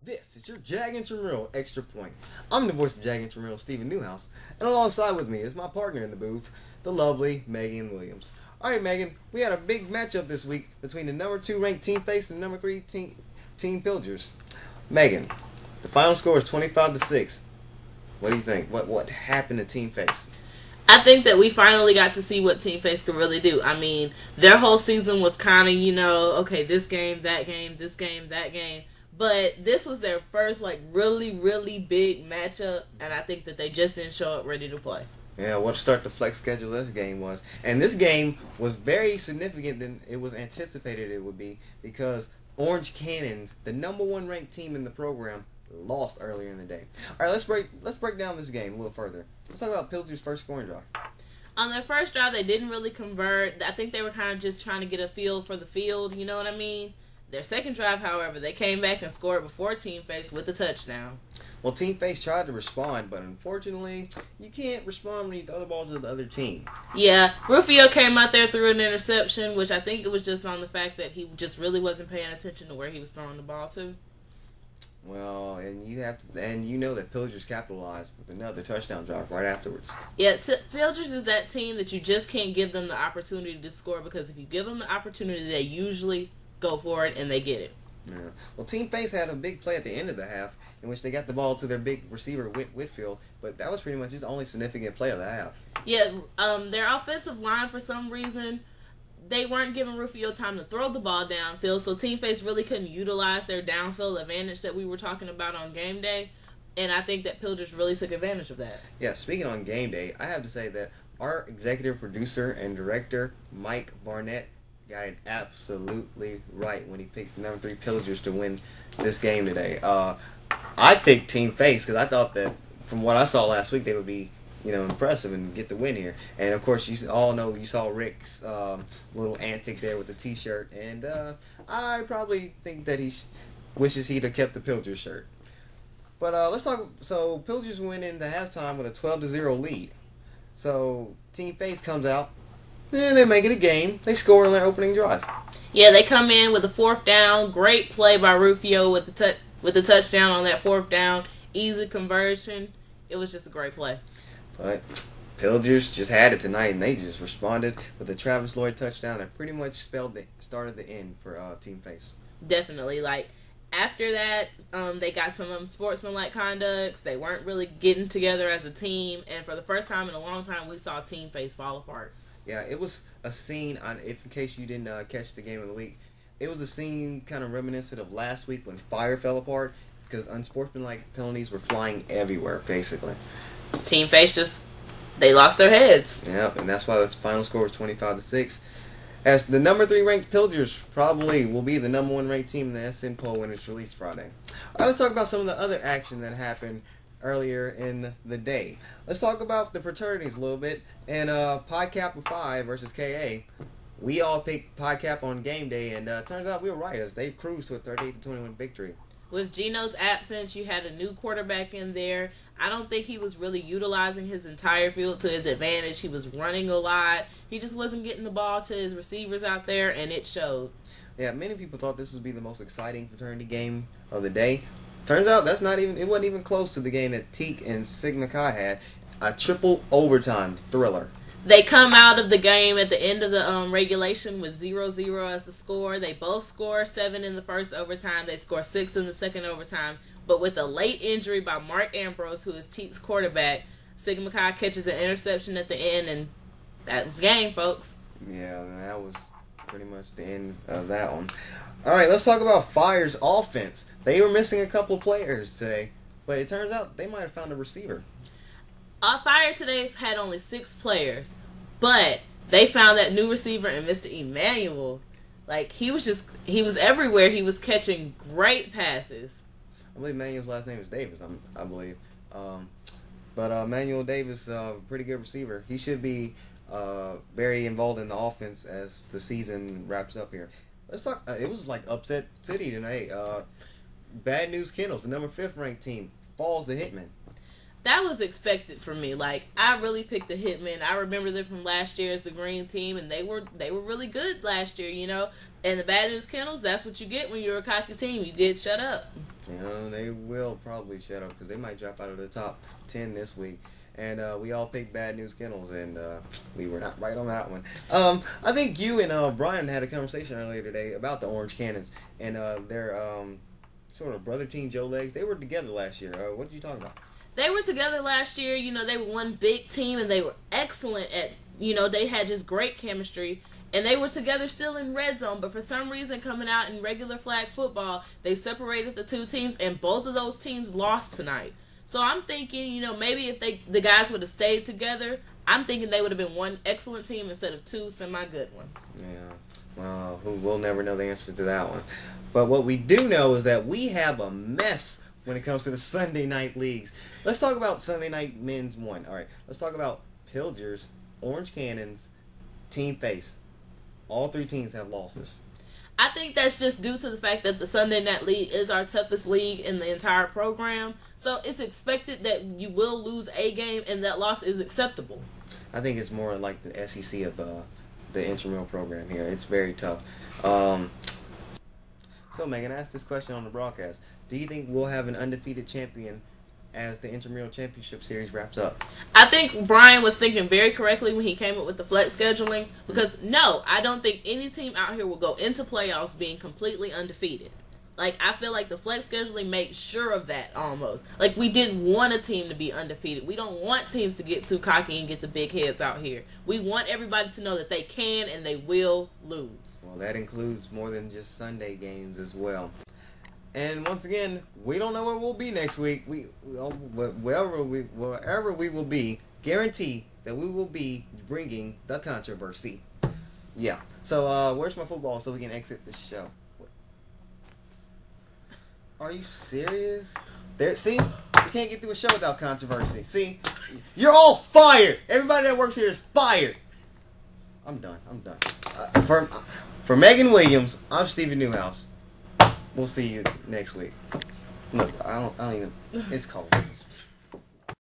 This is your Jag Intramural Extra Point. I'm the voice of Jag Intramural, Stephen Newhouse, and alongside with me is my partner in the booth, the lovely Megan Williams. Alright, Megan, we had a big matchup this week between the number 2 ranked Team Face and number 3 Team Pilgers. Megan, the final score is 25-6. What do you think? What happened to Team Face? I think that we finally got to see what Team Face could really do. I mean, their whole season was kind of, okay, this game, that game, this game, that game. But this was their first, really, really big matchup, and I think that they just didn't show up ready to play. Yeah, what a start the flex schedule this game was. And this game was very significant than it was anticipated it would be, because Orange Cannons, the number 1 ranked team in the program, lost earlier in the day. All right, let's break down this game a little further. Let's talk about Pilger's first scoring drive. On their first drive, they didn't really convert. I think they were kind of just trying to get a feel for the field, you know what I mean? Their second drive, however, they came back and scored before Team Face with a touchdown. Well, Team Face tried to respond, but unfortunately, you can't respond when you throw the ball to the other team. Yeah, Rufio came out there, threw an interception, which I think it was just on the fact that he just really wasn't paying attention to where he was throwing the ball to. Well, and you know that Pilgers capitalized with another touchdown drive right afterwards. Yeah, Pilgers is that team that you just can't give them the opportunity to score, because if you give them the opportunity, they usually go for it and they get it. Yeah. Well, Team Face had a big play at the end of the half in which they got the ball to their big receiver Whitfield, but that was pretty much his only significant play of the half. Yeah, their offensive line, for some reason, they weren't giving Rufio time to throw the ball downfield, so Team Face really couldn't utilize their downfield advantage that we were talking about on game day, and I think that Pilgers really took advantage of that. Yeah, speaking on game day, I have to say that our executive producer and director, Mike Barnett, got it absolutely right when he picked number 3 Pilgers to win this game today. I picked Team Face because I thought that from what I saw last week, they would be impressive and get the win here. And of course, you all know you saw Rick's little antic there with the T-shirt, and I probably think that he wishes he'd have kept the Pilgers shirt. But let's talk. So Pilgers went into halftime with a 12-0 lead. So Team Face comes out, and they make it a game. They score on their opening drive. Yeah, they come in with a 4th down. Great play by Rufio with the touchdown on that 4th down. Easy conversion. It was just a great play. But Pilgers just had it tonight, and they just responded with a Travis Lloyd touchdown that pretty much started the end for Team Face. Definitely. After that, they got some unsportsmanlike conducts. They weren't really getting together as a team, and for the first time in a long time, we saw Team Face fall apart. Yeah, it was a scene, in case you didn't catch the game of the week, it was a scene kind of reminiscent of last week when Fire fell apart, because unsportsmanlike penalties were flying everywhere, basically. Team Face they lost their heads. Yep, and that's why the final score was 25-6. As the number 3 ranked Pilgers probably will be the number 1 ranked team in the SN poll when it's released Friday. Alright, let's talk about some of the other action that happened earlier in the day. Let's talk about the fraternities a little bit. And Pi Kappa Phi versus KA. We all picked Pi Kappa on game day, and turns out we were right as they cruised to a 38-21 victory. With Gino's absence, you had a new quarterback in there. I don't think he was really utilizing his entire field to his advantage. He was running a lot. He just wasn't getting the ball to his receivers out there, and it showed. Yeah, many people thought this would be the most exciting fraternity game of the day. Turns out it wasn't even close to the game that Teak and Sigma Chi had. A triple overtime thriller. They come out of the game at the end of the regulation with 0-0 as the score. They both score 7 in the first overtime. They score 6 in the second overtime. But with a late injury by Mark Ambrose, who is Teak's quarterback, Sigma Chi catches an interception at the end, and that was game, folks. Yeah, that was pretty much the end of that one. All right, let's talk about Fire's offense. They were missing a couple of players today, but it turns out they might have found a receiver. Fire today had only 6 players, but they found that new receiver in Mr. Emmanuel. He was everywhere. He was catching great passes. I believe Emmanuel's last name is Davis, I believe. But Emmanuel Davis, pretty good receiver. He should be very involved in the offense as the season wraps up here. Let's talk. It was like upset city tonight. Bad News Kennels, the number 5th ranked team, falls to Hitman. That was expected from me. I really picked the Hitmen. I remember them from last year as the green team, and they were really good last year, And the Bad News Kennels, that's what you get when you're a cocky team. You get shut up. You know, they will probably shut up because they might drop out of the top 10 this week. And we all picked Bad News Kennels, and we were not right on that one. I think you and Brian had a conversation earlier today about the Orange Cannons and their sort of brother team, Joe Legs. They were together last year. What did you talk about? They were together last year. You know, they were one big team, and they were excellent at, you know, they had just great chemistry. And they were together still in red zone, but for some reason coming out in regular flag football, they separated the two teams, and both of those teams lost tonight. So I'm thinking, you know, maybe if the guys would have stayed together, I'm thinking they would have been one excellent team instead of two semi-good ones. Yeah, well, we'll never know the answer to that one. But what we do know is that we have a mess when it comes to the Sunday night leagues. Let's talk about Sunday night men's one. All right, let's talk about Pilger's, Orange Cannons, Team Face. All three teams have losses. I think that's just due to the fact that the Sunday Night League is our toughest league in the entire program. So it's expected that you will lose a game, and that loss is acceptable. I think it's more like the SEC of the intramural program here. It's very tough. So, Megan, I asked this question on the broadcast. Do you think we'll have an undefeated champion as the intramural championship series wraps up? I think Brian was thinking very correctly when he came up with the flex scheduling, because no, I don't think any team out here will go into playoffs being completely undefeated. Like, I feel like the flex scheduling makes sure of that almost. Like, we didn't want a team to be undefeated. We don't want teams to get too cocky and get the big heads out here. We want everybody to know that they can and they will lose. Well, that includes more than just Sunday games as well. And once again, we don't know where we'll be next week. Wherever we will be, guarantee that we will be bringing the controversy. Yeah. So, where's my football so we can exit the show? Are you serious? There. See, we can't get through a show without controversy. See, you're all fired. Everybody that works here is fired. I'm done. For Megan Williams, I'm Stephen Newhouse. We'll see you next week. Look, I don't even. It's cold.